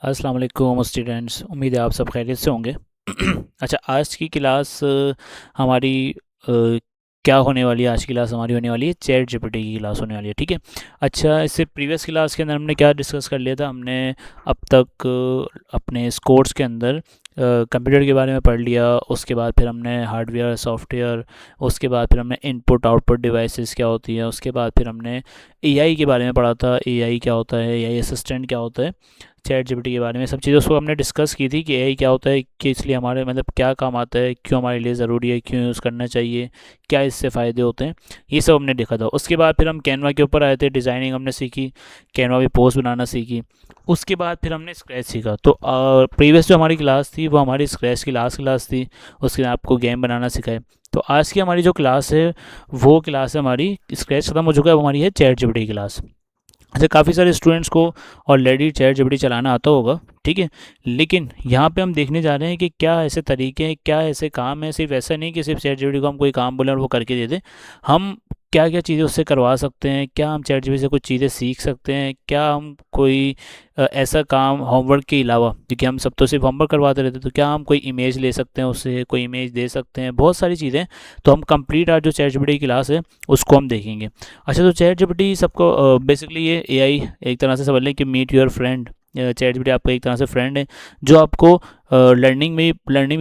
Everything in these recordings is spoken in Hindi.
अस्सलाम वालेकुम स्टूडेंट्स, उम्मीद है आप सब खैरियत से होंगे। अच्छा, आज की क्लास हमारी क्या होने वाली है? आज की क्लास हमारी होने वाली है चैट जीपीटी की क्लास होने वाली है, ठीक है। अच्छा, इससे प्रीवियस क्लास के अंदर हमने क्या डिस्कस कर लिया था? हमने अब तक अपने इस कोर्स के अंदर कंप्यूटर के बारे में पढ़ लिया। उसके बाद फिर हमने हार्डवेयर, सॉफ्टवेयर, उसके बाद फिर हमने इनपुट आउटपुट डिवाइसेस क्या होती है, उसके बाद फिर हमने एआई के बारे में पढ़ा था। एआई क्या होता है, एआई असिस्टेंट क्या होता है, चैट जीपीटी के बारे में सब चीज़ें उसको हमने डिस्कस की थी कि एआई क्या होता है, कि इसलिए हमारे मतलब क्या काम आता है, क्यों हमारे लिए ज़रूरी है, क्यों यूज़ करना चाहिए, क्या इससे फ़ायदे होते हैं, ये सब हमने देखा था। उसके बाद फिर हम कैनवा के ऊपर आए थे, डिज़ाइनिंग हमने सीखी, कैनवा पे पोस्ट बनाना सीखी। उसके बाद फिर हमने स्क्रैच सीखा। तो प्रीवियस जो हमारी क्लास थी वो हमारी स्क्रैच की लास्ट क्लास थी। उसके बाद आपको गेम बनाना सिखाए। तो आज की हमारी जो क्लास है वो क्लास है हमारी, स्क्रैच खत्म हो चुका है, वो हमारी है चैट जीपीटी क्लास। अच्छा, काफ़ी सारे स्टूडेंट्स को ऑलरेडी चैट जीपीटी चलाना आता होगा, ठीक है। लेकिन यहाँ पे हम देखने जा रहे हैं कि क्या ऐसे तरीके हैं, क्या ऐसे काम है। सिर्फ ऐसा नहीं कि सिर्फ चैट जीपीटी को हम कोई काम बोलें और वो करके दे दे। हम क्या क्या चीज़ें उससे करवा सकते हैं, क्या हम चैट जीपीटी से कुछ चीज़ें सीख सकते हैं, क्या हम कोई ऐसा काम होमवर्क के अलावा, क्योंकि हम सब तो सिर्फ होमवर्क करवाते रहते हैं, तो क्या हम कोई इमेज ले सकते हैं उससे, कोई इमेज दे सकते हैं, बहुत सारी चीज़ें। तो हम कंप्लीट आज जो चैट जीपीटी की क्लास है उसको हम देखेंगे। अच्छा, तो चैट जीपीटी सबको बेसिकली ये एआई एक तरह से समझ लें कि meet your friend. Chat GPT आपका एक तरह से फ्रेंड है जो आपको लर्निंग भी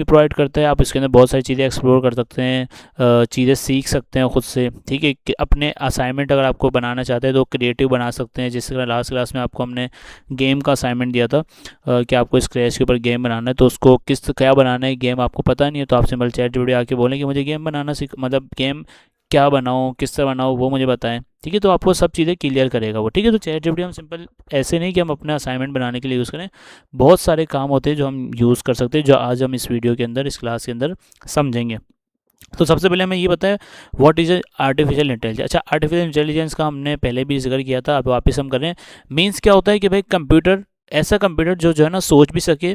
प्रोवाइड करता है। आप इसके अंदर बहुत सारी चीज़ें एक्सप्लोर कर सकते हैं, चीज़ें सीख सकते हैं खुद से, ठीक है। कि अपने असाइनमेंट अगर आपको बनाना चाहते हैं तो क्रिएटिव बना सकते हैं। जिस तरह लास्ट क्लास में आपको हमने गेम का असाइनमेंट दिया था कि आपको स्क्रैच के ऊपर गेम बनाना है, तो उसको किस क्या बनाना है, गेम आपको पता नहीं है, तो आप सिंपल चैट जीपीटी आके बोलें कि मुझे गेम बनाना सीख, मतलब गेम क्या बनाऊँ, किस तरह बनाऊँ, वो मुझे बताएं, ठीक है। तो आपको सब चीज़ें क्लियर करेगा वो, ठीक है। तो चैट जीपीटी हम सिंपल ऐसे नहीं कि हम अपना असाइनमेंट बनाने के लिए यूज़ करें। बहुत सारे काम होते हैं जो हम यूज़ कर सकते हैं, जो आज हम इस वीडियो के अंदर, इस क्लास के अंदर समझेंगे। तो सबसे पहले हमें ये बताया व्हाट इज़ आर्टिफिशियल इंटेलिजेंस। अच्छा, आर्टिफिशियल इंटेलिजेंस का हमने पहले भी जिक्र किया था, अब वापस हम कर रहे हैं। मीन्स क्या होता है कि भाई कंप्यूटर, ऐसा कंप्यूटर जो है ना सोच भी सके,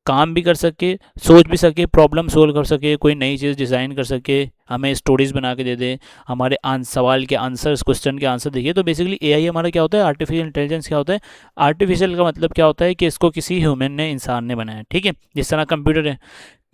काम भी कर सके, सोच भी सके, प्रॉब्लम सोल्व कर सके, कोई नई चीज़ डिज़ाइन कर सके, हमें स्टोरीज बना के दे दे, हमारे सवाल के आंसर्स, क्वेश्चन के आंसर देखिए। तो बेसिकली एआई हमारा क्या होता है, आर्टिफिशियल इंटेलिजेंस क्या होता है। आर्टिफिशियल का मतलब क्या होता है कि इसको किसी ह्यूमन ने, इंसान ने बनाया, ठीक है। जिस तरह कंप्यूटर है,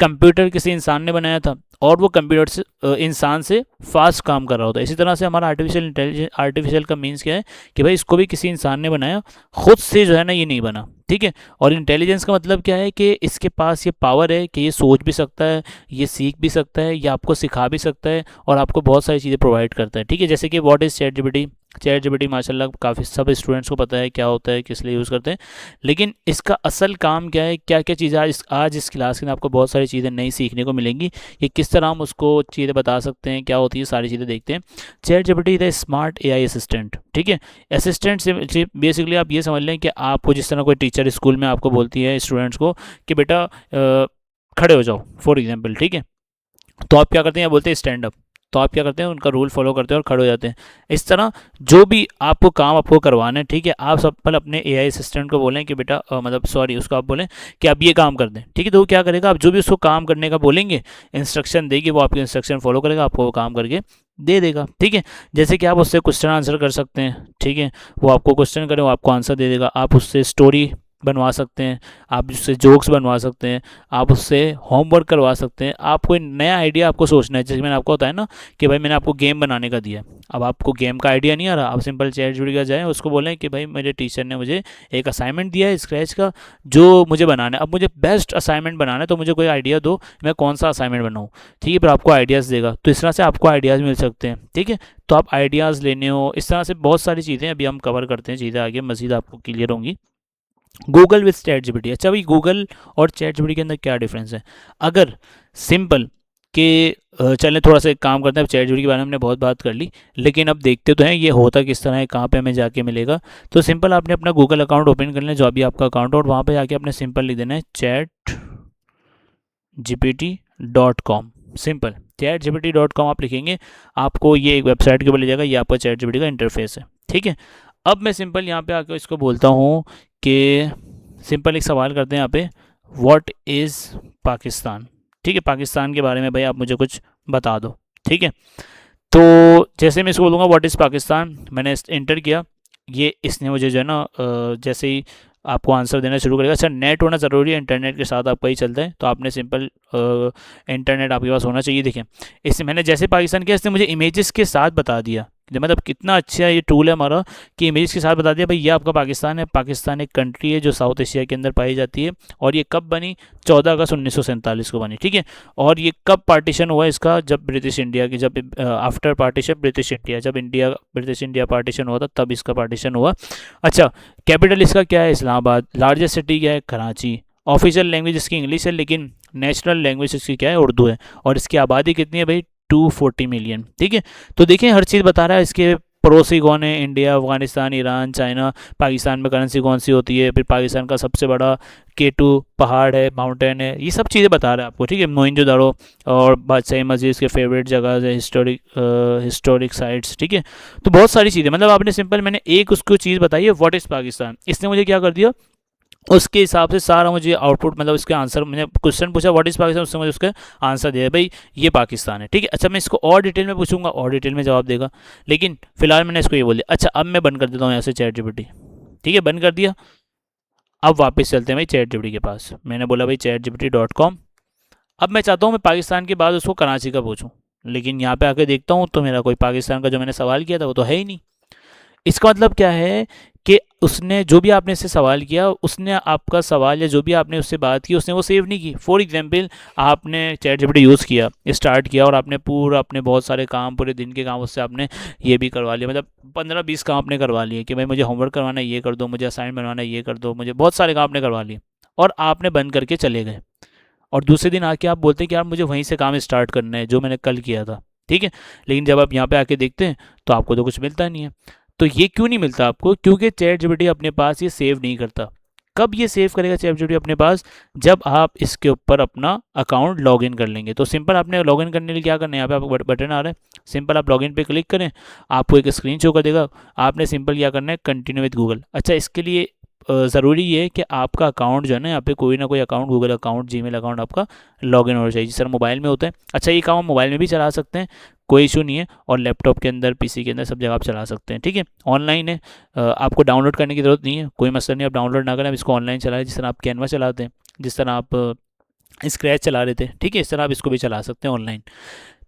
कंप्यूटर किसी इंसान ने बनाया था और वो कंप्यूटर से इंसान से फास्ट काम कर रहा होता है। इसी तरह से हमारा आर्टिफिशियल इंटेलिजेंस, आर्टिफिशियल का मीन्स क्या है कि भाई इसको भी किसी इंसान ने बनाया, खुद से जो है ना ये नहीं बना, ठीक है। और इंटेलिजेंस का मतलब क्या है कि इसके पास ये पावर है कि ये सोच भी सकता है, ये सीख भी सकता है, ये आपको सिखा भी सकता है और आपको बहुत सारी चीज़ें प्रोवाइड करता है, ठीक है। जैसे कि what is chat GPT. Chat GPT माशाल्लाह काफ़ी सब स्टूडेंट्स को पता है क्या होता है, किस लिए यूज़ करते हैं। लेकिन इसका असल काम क्या है, क्या क्या चीज़ें आज इस क्लास के अंदर आपको बहुत सारी चीज़ें नई सीखने को मिलेंगी कि किस तरह हम उसको चीज़ें बता सकते हैं, क्या होती है, सारी चीज़ें देखते हैं। Chat GPT is a smart AI assistant, ठीक है। असिस्टेंट से बेसिकली आप ये समझ लें कि आपको जिस तरह कोई टीचर स्कूल में आपको बोलती है स्टूडेंट्स को कि बेटा खड़े हो जाओ, फॉर एग्जाम्पल, ठीक है। तो आप क्या करते हैं, या बोलते हैं स्टैंड अप, तो आप क्या करते हैं, उनका रूल फॉलो करते हैं और खड़े हो जाते हैं। इस तरह जो भी आपको काम आपको करवाना है, ठीक है, आप सब पल अपने एआई असिस्टेंट को बोलें कि बेटा मतलब सॉरी, उसको आप बोलें कि आप ये काम कर दें, ठीक है। तो वो क्या करेगा, आप जो भी उसको काम करने का बोलेंगे, इंस्ट्रक्शन देगी, वो आपके इंस्ट्रक्शन फॉलो करेगा, आपको वो काम करके दे देगा, ठीक है। जैसे कि आप उससे क्वेश्चन आंसर कर सकते हैं, ठीक है। वो आपको क्वेश्चन करे, वो आपको आंसर दे देगा। आप उससे स्टोरी बनवा सकते हैं, आप उससे जोक्स बनवा सकते हैं, आप उससे होमवर्क करवा सकते हैं। आप कोई नया आइडिया आपको सोचना है, जैसे मैंने आपको बताया ना कि भाई मैंने आपको गेम बनाने का दिया, अब आपको गेम का आइडिया नहीं आ रहा, आप सिंपल चैट जीपीटी का जाएँ, उसको बोलें कि भाई मेरे टीचर ने मुझे एक असाइनमेंट दिया है स्क्रैच का जो मुझे बनाना है, अब मुझे बेस्ट असाइनमेंट बनाना है, तो मुझे कोई आइडिया दो, मैं कौन सा असाइनमेंट बनाऊँ, ठीक है। फिर आपको आइडियाज़ देगा, तो इस तरह से आपको आइडियाज़ मिल सकते हैं, ठीक है। तो आप आइडियाज़ लेने हो, इस तरह से बहुत सारी चीज़ें अभी हम कवर करते हैं, चीज़ें आगे मज़ीद आपको क्लियर होंगी। Google with chat GPT. अच्छा भाई, गूगल और चैट जीपीटी के अंदर क्या डिफरेंस है? अगर सिंपल कि चलें थोड़ा सा एक काम करते हैं, अब चैट जीपीटी के बारे में हमने बहुत बात कर ली, लेकिन अब देखते तो हैं ये होता किस तरह है, कहाँ पे हमें जाके मिलेगा। तो सिंपल आपने अपना गूगल अकाउंट ओपन कर लें, जो अभी आपका अकाउंट है, और वहाँ पे जाके आपने सिंपल लिख देना है chatgpt.com। सिंपल chatgpt.com आप लिखेंगे, आपको ये एक वेबसाइट के ऊपर ले जाएगा, ये आपका चैट जीपीटी का इंटरफेस है, ठीक है। अब मैं सिंपल यहाँ पे आकर इसको बोलता हूँ कि सिंपल एक सवाल करते हैं यहाँ पे, व्हाट इज़ पाकिस्तान, ठीक है। पाकिस्तान के बारे में भाई आप मुझे कुछ बता दो, ठीक है। तो जैसे मैं इसको बोलूँगा व्हाट इज़ पाकिस्तान, मैंने इंटर किया, ये इसने मुझे जो है ना जैसे ही आपको आंसर देना शुरू करेगा। अच्छा, नेट होना ज़रूरी है, इंटरनेट के साथ आप कहीं चलते हैं तो आपने सिंपल इंटरनेट आपके पास होना चाहिए। देखें, इससे मैंने जैसे पाकिस्तान किया, इसने मुझे इमेजेस के साथ बता दिया, मतलब कितना अच्छा ये टूल है हमारा कि इमेज के साथ बता दिया भाई ये आपका पाकिस्तान है। पाकिस्तान एक कंट्री है जो साउथ एशिया के अंदर पाई जाती है, और ये कब बनी, 14 अगस्त 1947 को बनी, ठीक है। और ये कब पार्टीशन हुआ इसका, जब ब्रिटिश इंडिया की, जब आफ्टर पार्टीशन ब्रिटिश इंडिया, जब इंडिया ब्रिटिश इंडिया पार्टीशन हुआ था तब इसका पार्टीशन हुआ। अच्छा, कैपिटल इसका क्या है, इस्लामाबाद। लार्जेस्ट सिटी क्या है, कराची। ऑफिशियल लैंग्वेज इसकी इंग्लिश है, लेकिन नेशनल लैंग्वेज इसकी क्या है, उर्दू है। और इसकी आबादी कितनी है भाई, 240 मिलियन, ठीक है। तो देखिए हर चीज़ बता रहा है, इसके पड़ोसी कौन है, India, Afghanistan, Iran, China. Pakistan में करेंसी कौन सी होती है, फिर पाकिस्तान का सबसे बड़ा K2 पहाड़ है, माउंटेन है, ये सब चीज़ें बता रहा है आपको, ठीक है। मोइंजोदारो और बादशाही मस्जिद के फेवरेट जगह है, हिस्टोरिक साइट्स, ठीक है। तो बहुत सारी चीज़ें, मतलब आपने सिंपल, मैंने एक उसको चीज़ बताई है, व्हाट इज़ पाकिस्तान, इसने मुझे क्या कर दिया, उसके हिसाब से सारा मुझे आउटपुट, मतलब उसके आंसर, मैंने क्वेश्चन पूछा व्हाट इज़ पाकिस्तान, उससे मुझे उसका आंसर दिया भाई ये पाकिस्तान है, ठीक है। अच्छा, मैं इसको और डिटेल में पूछूंगा, और डिटेल में जवाब देगा, लेकिन फिलहाल मैंने इसको ये बोल दिया। अच्छा, अब मैं बंद कर देता हूँ यहाँ से ChatGPT, ठीक है, बंद कर दिया। अब वापस चलते हैं भाई ChatGPT के पास। मैंने बोला भाई chatgpt.com। अब मैं चाहता हूँ मैं पाकिस्तान के बाद उसको कराची का पूछूं, लेकिन यहाँ पे आके देखता हूँ तो मेरा कोई पाकिस्तान का जो मैंने सवाल किया था वो तो है ही नहीं। इसका मतलब क्या है कि उसने जो भी आपने इससे सवाल किया, उसने आपका सवाल या जो भी आपने उससे बात की उसने वो सेव नहीं की। फॉर एग्जांपल, आपने ChatGPT यूज़ किया, स्टार्ट किया, और आपने पूरा अपने बहुत सारे काम, पूरे दिन के काम उससे आपने ये भी करवा लिया, मतलब 15-20 काम आपने करवा लिए कि भाई मुझे होमवर्क करवाना है ये कर दो, मुझे असाइनमेंट बनवाना है ये कर दो, मुझे बहुत सारे काम आपने करवा लिए, और आपने बंद करके चले गए। और दूसरे दिन आके आप बोलते हैं कि यार मुझे वहीं से काम स्टार्ट करना है जो मैंने कल किया था, ठीक है। लेकिन जब आप यहाँ पे आके देखते हैं तो आपको तो कुछ मिलता नहीं है। तो ये क्यों नहीं मिलता आपको, क्योंकि ChatGPT अपने पास ये सेव नहीं करता। कब ये सेव करेगा ChatGPT अपने पास, जब आप इसके ऊपर अपना अकाउंट लॉगिन कर लेंगे। तो सिंपल आपने लॉगिन करने के लिए क्या करना है, यहाँ पे आपको बटन आ रहा है, सिंपल आप लॉगिन पे क्लिक करें, आपको एक स्क्रीन शो कर देगा। आपने सिंपल क्या करना है, कंटिन्यू विद गूगल। अच्छा, इसके लिए ज़रूरी ये है कि आपका अकाउंट जो है ना, यहाँ पे कोई ना कोई अकाउंट, गूगल अकाउंट, जीमेल अकाउट आपका लॉगिन होना चाहिए, जिस तरह मोबाइल में होता है। अच्छा, ये काम आप मोबाइल में भी चला सकते हैं, कोई इशू नहीं है, और लैपटॉप के अंदर, PC के अंदर, सब जगह आप चला सकते हैं, ठीक है। ऑनलाइन है, आपको डाउनलोड करने की ज़रूरत नहीं है, कोई मसला नहीं, आप डाउनलोड ना करें, आप इसको ऑनलाइन चलाएं, जिस तरह आप कैनवा चलाते हैं, जिस तरह आप स्क्रैच चला रहे थे, ठीक है, इस तरह आप इसको भी चला सकते हैं ऑनलाइन,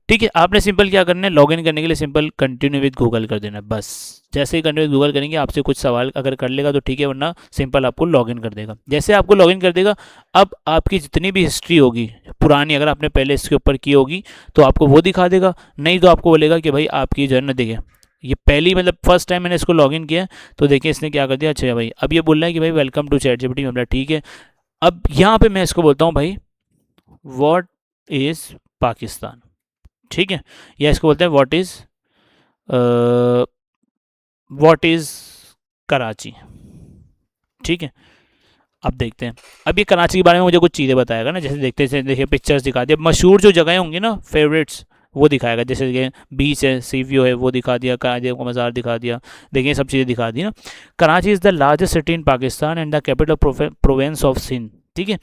ठीक है। आपने सिंपल क्या करना है, लॉगिन करने के लिए सिंपल कंटिन्यू विद गूगल कर देना, बस। जैसे ही कंटिन्यू विद गूगल करेंगे, आपसे कुछ सवाल अगर कर लेगा तो ठीक है, वरना सिंपल आपको लॉगिन कर देगा। जैसे आपको लॉगिन कर देगा, अब आपकी जितनी भी हिस्ट्री होगी पुरानी, अगर आपने पहले इसके ऊपर की होगी तो आपको वो दिखा देगा, नहीं तो आपको बोलेगा कि भाई आपकी जो है ना, देखिए ये पहली, मतलब फर्स्ट टाइम मैंने इसको लॉगिन किया, तो देखिए इसने क्या कर दिया। अच्छा भाई, अब ये बोल रहा है कि भाई वेलकम टू ChatGPT, मतलब ठीक है। अब यहाँ पे मैं इसको बोलता हूँ भाई व्हाट इज़ पाकिस्तान, ठीक है, या इसको बोलते हैं व्हाट इज़ कराची, ठीक है। अब देखते हैं, अब ये कराची के बारे में मुझे कुछ चीज़ें बताएगा ना, जैसे देखते हैं, देखिए पिक्चर्स दिखा दिया, मशहूर जो जगहें होंगी ना, फेवरेट्स, वो दिखाएगा, जैसे कि बीच है, सी व्यू है, वो दिखा दिया, कराची का मज़ार दिखा दिया, देखिए सब चीज़ें दिखा दी ना। Karachi is the largest city in Pakistan and the capital province of Sindh, ठीक है।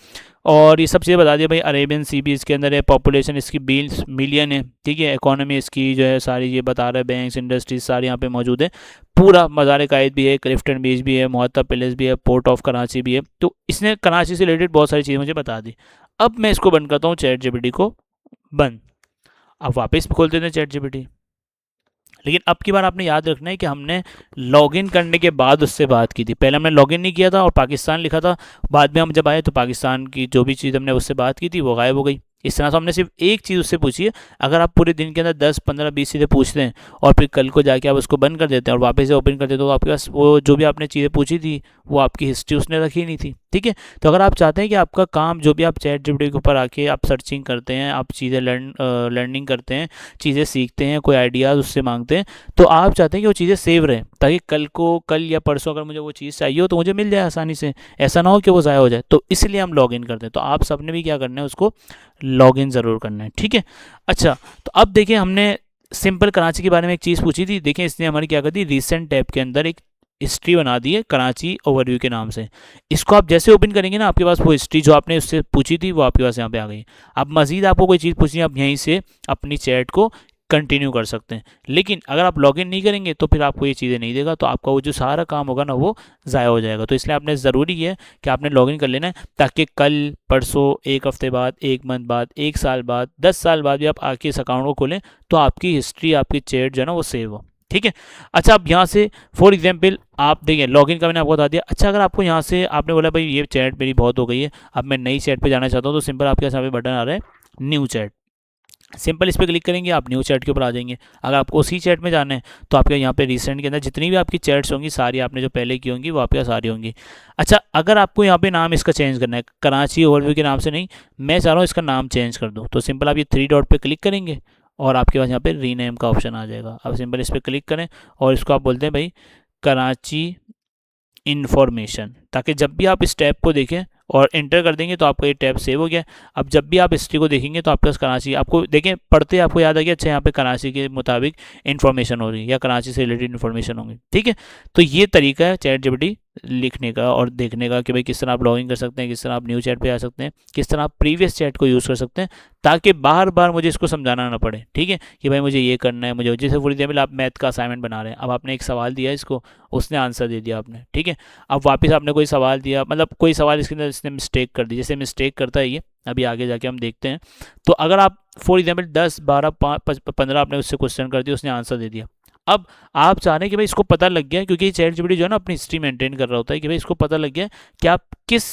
और ये सब चीज़ें बता दिया भाई, अरेबियन सी भी इसके अंदर है, पॉपुलेशन इसकी 20 मिलियन है, ठीक है। इकोनॉमी इसकी जो है सारी ये बता रहा है, बैंक्स, इंडस्ट्रीज सारी यहाँ पे मौजूद है। पूरा मज़ार कायद भी है, क्लिफ्टन बीच भी है, मुहत्ता पैलेस भी है, पोर्ट ऑफ कराची भी है। तो इसने कराची से रिलेटेड बहुत सारी चीज़ें मुझे बता दी। अब मैं इसको बंद करता हूँ, ChatGPT को बंद। अब वापस खोल देते हैं ChatGPT, लेकिन अब की बार आपने याद रखना है कि हमने लॉगिन करने के बाद उससे बात की थी। पहले हमने लॉगिन नहीं किया था और पाकिस्तान लिखा था, बाद में हम जब आए तो पाकिस्तान की जो भी चीज़ हमने उससे बात की थी वो गायब हो गई। इस तरह से हमने सिर्फ एक चीज़ उससे पूछी है। अगर आप पूरे दिन के अंदर 10, 15, 20 चीज़ें पूछते हैं और फिर कल को जाके आप उसको बंद कर देते हैं और वापस से ओपन कर देते हैं, तो आपके पास वो जो भी आपने चीज़ें पूछी थी वो आपकी हिस्ट्री उसने रखी नहीं थी, ठीक है। तो अगर आप चाहते हैं कि आपका काम जो भी आप ChatGPT के ऊपर आके आप सर्चिंग करते हैं, आप चीज़ें लर्निंग करते हैं, चीज़ें सीखते हैं, कोई आइडियाज़ उससे मांगते हैं, तो आप चाहते हैं कि वो चीज़ें सेव रहें, ताकि कल या परसों अगर मुझे वो चीज़ चाहिए हो तो मुझे मिल जाए आसानी से, ऐसा ना हो कि वो ज़ाया हो जाए। तो इसलिए हम लॉगिन करते हैं। तो आप सबने भी क्या करना है, उसको लॉगिन ज़रूर करना है, ठीक है। अच्छा, तो अब देखिए हमने सिंपल कराची के बारे में एक चीज़ पूछी थी, देखिए इसने हमारी क्या कर दी, रिसेंट टैब के अंदर एक हिस्ट्री बना दी है कराची ओवरव्यू के नाम से। इसको आप जैसे ओपन करेंगे ना, आपके पास वो हिस्ट्री जो आपने उससे पूछी थी वो आपके पास यहाँ पे आ गई। अब मज़ीद आपको कोई चीज़ पूछनी है, आप यहीं से अपनी चैट को कंटिन्यू कर सकते हैं। लेकिन अगर आप लॉगिन नहीं करेंगे तो फिर आपको ये चीज़ें नहीं देगा, तो आपका वो जो सारा काम होगा ना वो ज़ाया हो जाएगा। तो इसलिए आपने ज़रूरी है कि आपने लॉगिन कर लेना है, ताकि कल परसों, एक हफ्ते बाद, एक मंथ बाद, एक साल बाद, 10 साल बाद भी आप आके इस अकाउंट को खोलें तो आपकी हिस्ट्री, आपकी चैट जो है ना वो सेव हो। ठीक है। अच्छा, अब यहाँ से फॉर एग्जाम्पल आप देखिए लॉगिन का मैंने आपको बता दिया। अच्छा, अगर आपको यहाँ से आपने बोला भाई ये चैट मेरी बहुत हो गई है, अब मैं नई चैट पे जाना चाहता हूँ, तो सिंपल आपके यहाँ पे बटन आ रहा है न्यू चैट। सिंपल इस पर क्लिक करेंगे, आप न्यू चैट के ऊपर आ जाएंगे। अगर आपको उसी चैट में जाना है तो आपके यहाँ पे रिसेंट के अंदर जितनी भी आपकी चैट्स होंगी सारी आपने जो पहले की होंगी वो आपके यहाँ सारी होंगी। अच्छा, अगर आपको यहाँ पे नाम इसका चेंज करना है, कराची ओवरव्यू के नाम से नहीं, मैं चाह रहा हूँ इसका नाम चेंज कर दूँ, तो सिंपल आप ये 3 डॉट पे क्लिक करेंगे और आपके पास यहाँ पे रीनेम का ऑप्शन आ जाएगा। अब सिंपल इस पर क्लिक करें और इसको आप बोलते हैं भाई कराची इन्फॉर्मेशन, ताकि जब भी आप इस टैब को देखें और एंटर कर देंगे तो आपका ये टैब सेव हो गया। अब जब भी आप हिस्ट्री को देखेंगे तो आपके पास कराची, आपको देखें पढ़ते आपको याद आ गया, अच्छा यहाँ पे कराची के मुताबिक इन्फॉर्मेशन हो रही है या कराची से रिलेटेड इन्फॉर्मेशन होंगी। ठीक है, तो ये तरीका है चैट जीपीटी लिखने का और देखने का कि भाई किस तरह आप लॉगिन कर सकते हैं, किस तरह आप न्यू चैट पे आ सकते हैं, किस तरह आप प्रीवियस चैट को यूज़ कर सकते हैं, ताकि बार बार मुझे इसको समझाना ना पड़े। ठीक है, कि भाई मुझे ये करना है, मुझे जैसे फॉर एग्जाम्पल आप मैथ का असाइनमेंट बना रहे हैं, अब आपने एक सवाल दिया इसको, उसने आंसर दे दिया आपने। ठीक है, अब वापस आपने कोई सवाल दिया, मतलब कोई सवाल इसके अंदर इसने मिस्टेक कर दी, जैसे मिस्टेक करता है ये, अभी आगे जाके हम देखते हैं। तो अगर आप फॉर एग्जाम्पल 10 12 15 आपने उससे क्वेश्चन कर दिया, उसने आंसर दे दिया। अब आप चाह रहे हैं कि भाई इसको पता लग गया, क्योंकि चैट जीपीटी जो है ना अपनी हिस्ट्री मेंटेन कर रहा होता है, कि भाई इसको पता लग गया कि आप किस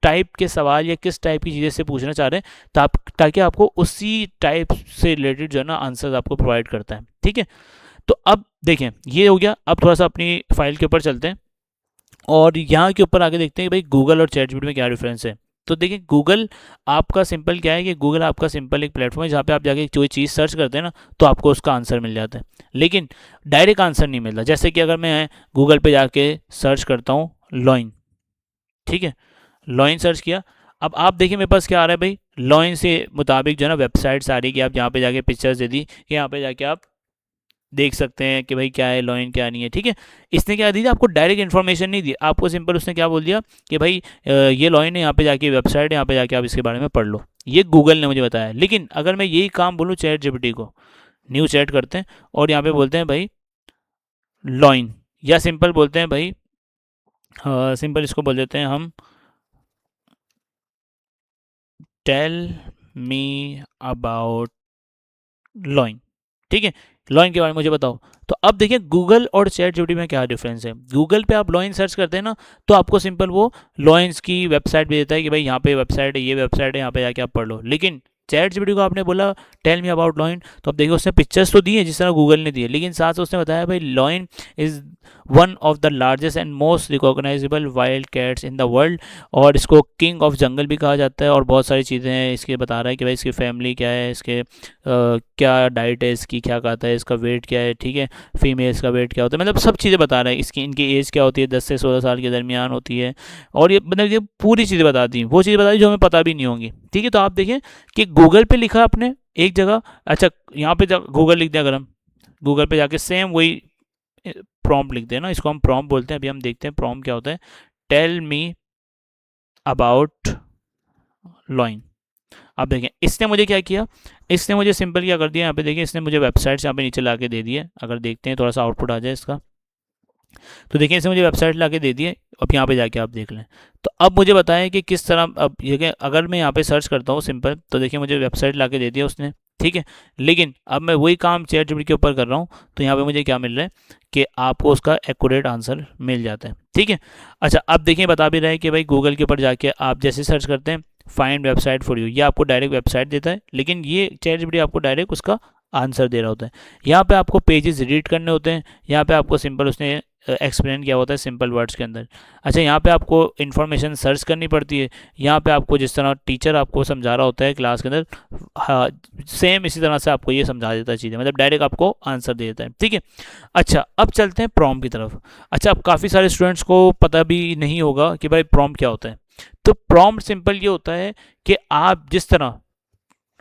टाइप के सवाल या किस टाइप की चीज़ें से पूछना चाह रहे हैं, ताकि आपको उसी टाइप से रिलेटेड जो है ना आंसर आपको प्रोवाइड करता है। ठीक है, तो अब देखें ये हो गया। अब थोड़ा सा अपनी फाइल के ऊपर चलते हैं और यहाँ के ऊपर आगे देखते हैं कि भाई गूगल और चैट जीपीटी में क्या डिफरेंस है। तो देखिए गूगल आपका सिंपल क्या है कि गूगल आपका सिंपल एक प्लेटफॉर्म है जहाँ पे आप जाके कोई चीज़ सर्च करते हैं ना तो आपको उसका आंसर मिल जाता है, लेकिन डायरेक्ट आंसर नहीं मिलता। जैसे कि अगर मैं गूगल पे जाके सर्च करता हूँ लॉइन, ठीक है, लॉइन सर्च किया, अब आप देखिए मेरे पास क्या आ रहा है भाई, लॉइन से मुताबिक जो है ना वेबसाइट्स आ रही है कि आप यहाँ पे जाके पिक्चर्स दे दी कि यहाँ पे जाके आप देख सकते हैं कि भाई क्या है लॉइन क्या नहीं है। ठीक है, इसने क्या दी थी आपको, डायरेक्ट इन्फॉर्मेशन नहीं दी आपको, सिंपल उसने क्या बोल दिया कि भाई ये लॉइन है, यहाँ पे जाके वेबसाइट है, यहाँ पे जाके आप इसके बारे में पढ़ लो। ये गूगल ने मुझे बताया। लेकिन अगर मैं यही काम बोलूँ चैट जीपीटी को, न्यू चैट करते हैं और यहाँ पे बोलते हैं भाई लॉइन, या सिंपल बोलते हैं भाई सिंपल इसको बोल देते हैं हम टेल मी अबाउट लॉइन। ठीक है, लॉइन के बारे में मुझे बताओ। तो अब देखिए गूगल और चैट जीपीटी में क्या डिफरेंस है। गूगल पे आप लॉइन सर्च करते हैं ना तो आपको सिंपल वो लॉइन्स की वेबसाइट भी देता है कि भाई यहाँ पे वेबसाइट है, ये वेबसाइट है, यहाँ पे जाके आप पढ़ लो। लेकिन चैट जीपीटी को आपने बोला टेल मी अबाउट लॉइन, तो अब देखिए उसने पिक्चर्स तो दी है जिस तरह गूगल ने दी है, लेकिन साथ उसने बताया भाई lion is one of the largest and most recognisable wild cats in the world, और इसको किंग ऑफ जंगल भी कहा जाता है, और बहुत सारी चीज़ें हैं इसके बता रहा है कि भाई इसकी फैमिली क्या है, इसके क्या डाइट है, इसकी क्या खाता है, इसका वेट क्या है। ठीक है, फीमेल्स का वेट क्या होता है, मतलब सब चीज़ें बता रहा है। इसकी इनकी एज क्या होती है, 10 से 16 साल के दरमियान होती है, और ये मतलब ये पूरी चीज़ें बता दी, वो चीज़ें बता दी जो हमें पता भी नहीं होंगी। ठीक है, तो आप देखें कि गूगल पे लिखा आपने एक जगह, अच्छा यहाँ पे गूगल लिख दिया, अगर हम गूगल पे जाके सेम वही प्रॉम्प्ट लिखते हैं ना, इसको हम प्रॉम्प्ट बोलते हैं। अभी हम देखते हैं प्रॉम्प्ट क्या होता है, टेल मी अबाउट लॉइन। अब देखें इसने मुझे क्या किया, इसने मुझे सिंपल क्या कर दिया, यहाँ पे देखिए इसने मुझे वेबसाइट्स यहाँ पे नीचे ला के दे दी है। अगर देखते हैं थोड़ा सा आउटपुट आ जाए इसका, तो देखिए इसने मुझे वेबसाइट ला के दे दी है। अब यहाँ पे जाके आप देख लें, तो अब मुझे बताएं कि किस तरह, अब ये अगर मैं यहाँ पे सर्च करता हूँ सिंपल, तो देखिए मुझे वेबसाइट ला के दे दिया उसने। ठीक है, लेकिन अब मैं वही काम चैट जीपीटी के ऊपर कर रहा हूँ, तो यहाँ पे मुझे क्या मिल रहा है कि आपको उसका एक्यूरेट आंसर मिल जाता है। ठीक है, अच्छा अब देखिए बता भी रहे हैं कि भाई गूगल के ऊपर जाके आप जैसे सर्च करते हैं फाइंड वेबसाइट फॉर यू, ये आपको डायरेक्ट वेबसाइट देता है, लेकिन ये चैट जीपीटी आपको डायरेक्ट उसका आंसर दे रहा होता है। यहाँ पे आपको पेजेस रीड करने होते हैं, यहाँ पे आपको सिंपल उसने एक्सप्लेन किया होता है सिंपल वर्ड्स के अंदर। अच्छा यहाँ पे आपको इन्फॉर्मेशन सर्च करनी पड़ती है, यहाँ पे आपको जिस तरह टीचर आपको समझा रहा होता है क्लास के अंदर, हाँ सेम इसी तरह से आपको ये समझा देता है चीज़ें, मतलब डायरेक्ट आपको आंसर दे देता है। ठीक है, अच्छा अब चलते हैं प्रॉम्प्ट की तरफ। अच्छा अब काफ़ी सारे स्टूडेंट्स को पता भी नहीं होगा कि भाई प्रॉम्प्ट क्या होता है। तो प्रॉम्प्ट सिंपल ये होता है कि आप जिस तरह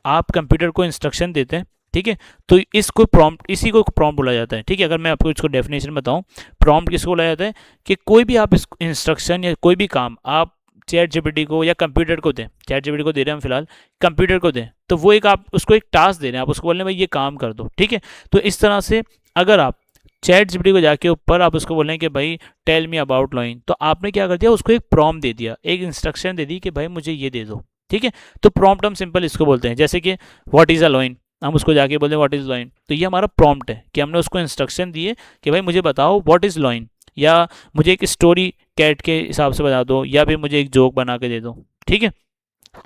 आप कंप्यूटर को इंस्ट्रक्शन देते हैं, ठीक है, तो इसको प्रॉम्प्ट, इसी को प्रॉम्प्ट बोला जाता है। ठीक है, अगर मैं आपको इसको डेफिनेशन बताऊं, प्रॉम्प्ट किसको बोला जाता है कि कोई भी आप इंस्ट्रक्शन या कोई भी काम आप चैट जीपीटी को या कंप्यूटर को दें, चैट जीपीटी को दे रहे हैं हम फिलहाल, कंप्यूटर को दें, तो वो एक आप उसको एक टास्क दे रहे हैं, आप उसको बोल रहे हैं भाई ये काम कर दो, ठीक है। तो इस तरह से अगर आप चैट जीपीटी को जाके ऊपर आप उसको बोलें कि भाई टेल मी अबाउट लॉइन, तो आपने क्या कर दिया, उसको एक प्रॉम्प्ट दे दिया, एक इंस्ट्रक्शन दे दी कि भाई मुझे ये दे दो, ठीक है। तो प्रॉम्प्ट हम सिंपल इसको बोलते हैं, जैसे कि व्हाट इज़ अ लॉइन, हम उसको जाके बोलते हैं व्हाट इज़ लॉइन, तो ये हमारा प्रॉम्प्ट है कि हमने उसको इंस्ट्रक्शन दिए कि भाई मुझे बताओ व्हाट इज़ लॉइन, या मुझे एक स्टोरी कैट के हिसाब से बता दो, या फिर मुझे एक जोक बना के दे दो, ठीक है।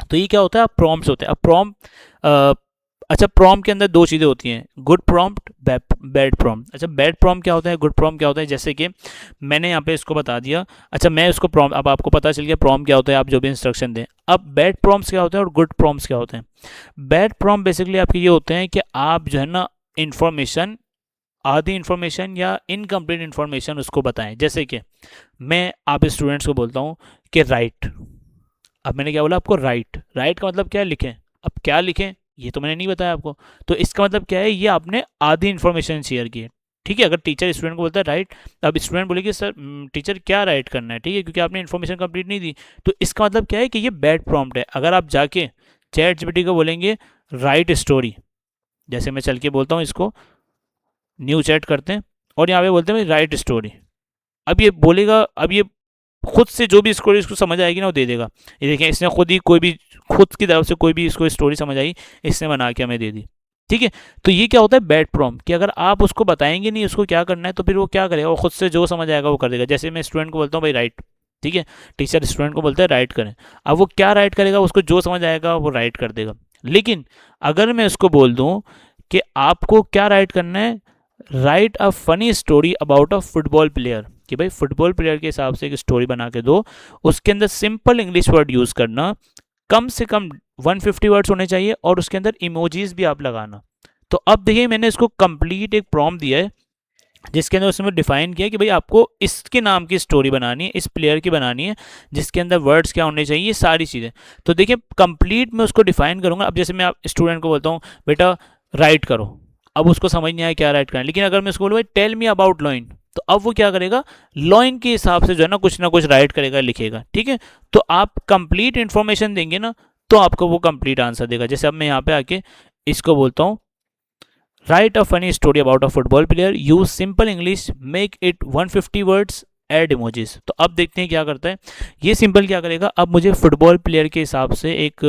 तो ये क्या होता है, प्रॉम्प्ट्स होते हैं। अब प्रॉम्प्ट, अच्छा प्रॉम्प्ट के अंदर दो चीज़ें होती हैं, गुड प्रॉम्प्ट, बैड प्रॉम्प्ट। अच्छा बैड प्रॉम्प्ट क्या होता है, गुड प्रॉम्प्ट क्या होता है, जैसे कि मैंने यहाँ पे इसको बता दिया, अच्छा मैं उसको प्रॉम्प्ट, अब आपको पता चल गया प्रॉम्प्ट क्या होता है, आप जो भी इंस्ट्रक्शन दें। अब बैड प्रॉम्प्ट्स क्या होते हैं और गुड प्रॉम्प्ट्स क्या होते हैं। बैड प्रॉम्प्ट बेसिकली आपके ये होते हैं कि आप जो है ना इन्फॉर्मेशन, आधी इन्फॉर्मेशन या इनकम्प्लीट इन्फॉर्मेशन उसको बताएं। जैसे कि मैं आप स्टूडेंट्स को बोलता हूँ कि राइट, अब मैंने क्या बोला आपको, राइट, राइट का मतलब क्या है, लिखें। अब क्या लिखें ये तो मैंने नहीं बताया आपको, तो इसका मतलब क्या है, ये आपने आधी इन्फॉर्मेशन शेयर की है, ठीक है। अगर टीचर स्टूडेंट को बोलता है राइट, अब स्टूडेंट बोलेगी सर टीचर क्या राइट करना है, ठीक है, क्योंकि आपने इन्फॉर्मेशन कंप्लीट नहीं दी। तो इसका मतलब क्या है कि ये बैड प्रॉम्प्ट है। अगर आप जाके चैट जीपीटी को बोलेंगे राइट स्टोरी, जैसे मैं चल के बोलता हूँ इसको, न्यू चैट करते हैं और यहाँ पे बोलते हैं राइट स्टोरी, अब ये बोलेगा, अब ये खुद से जो भी स्टोरी इसको समझ आएगी ना वो दे देगा। ये देखें इसने खुद ही कोई भी खुद की तरफ से कोई भी इसको स्टोरी समझ आई, इसने बना के हमें दे दी, ठीक है। तो ये क्या होता है बैड प्रॉम्प्ट, कि अगर आप उसको बताएंगे नहीं उसको क्या करना है, तो फिर वो क्या करेगा, वो खुद से जो समझ आएगा वो कर देगा। जैसे मैं स्टूडेंट को बोलता हूँ भाई राइट, ठीक है, टीचर स्टूडेंट को बोलता है राइट करें, अब वो क्या राइट करेगा, उसको जो समझ आएगा वो राइट कर देगा। लेकिन अगर मैं उसको बोल दूँ कि आपको क्या राइट करना है, right a funny story about a football player, कि भाई फुटबॉल प्लेयर के हिसाब से एक स्टोरी बना के दो, उसके अंदर सिंपल इंग्लिश वर्ड यूज़ करना, कम से कम 150 वर्ड्स होने चाहिए और उसके अंदर इमोजीज भी आप लगाना। तो अब देखिए मैंने इसको कंप्लीट एक प्रॉम्प्ट दिया है जिसके अंदर उसने डिफाइन किया कि भाई आपको इसके नाम की स्टोरी बनानी है, इस प्लेयर की बनानी है, जिसके अंदर वर्ड्स क्या होने चाहिए, ये सारी चीज़ें। तो देखिए कंप्लीट मैं उसको डिफाइन करूँगा। अब जैसे मैं आप स्टूडेंट को बोलता हूँ बेटा राइट करो, अब उसको समझ नहीं आया क्या राइट करना है, लेकिन अगर मैं उसको बोलूँ टेल मी अबाउट लॉइन, तो अब वो क्या करेगा, लॉइन के हिसाब से जो है ना कुछ राइट करेगा, लिखेगा, ठीक है। तो आप कंप्लीट इन्फॉर्मेशन देंगे ना तो आपको वो कंप्लीट आंसर देगा। जैसे अब मैं यहाँ पे आके इसको बोलता हूँ write a funny story about a football player, use simple English, make it 150 words, add emojis. तो अब देखते हैं क्या करता है ये सिंपल क्या करेगा, अब मुझे फुटबॉल प्लेयर के हिसाब से एक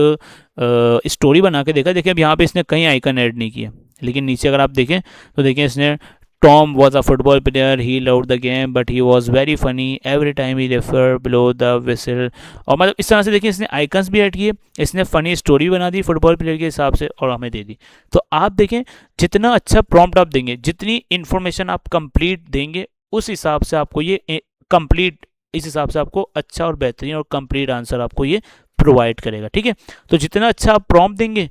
स्टोरी बना के देगा। देखिए अब यहाँ पे इसने कहीं आइकन ऐड नहीं किया, लेकिन नीचे अगर आप देखें तो देखिए इसने Tom was a football player, he loved the game but he was very funny every time he refer below the whistle, और मतलब इस तरह से देखिए इसने आइकन्स भी ऐड किए, इसने फनी स्टोरी भी बना दी फुटबॉल प्लेयर के हिसाब से और हमें दे दी। तो आप देखें जितना अच्छा प्रॉम्प्ट आप देंगे, जितनी इन्फॉर्मेशन आप कंप्लीट देंगे, उस हिसाब से आपको ये कंप्लीट, इस हिसाब से आपको अच्छा और बेहतरीन और कंप्लीट आंसर आपको ये प्रोवाइड करेगा, ठीक है। तो जितना अच्छा आप प्रॉम्प्ट देंगे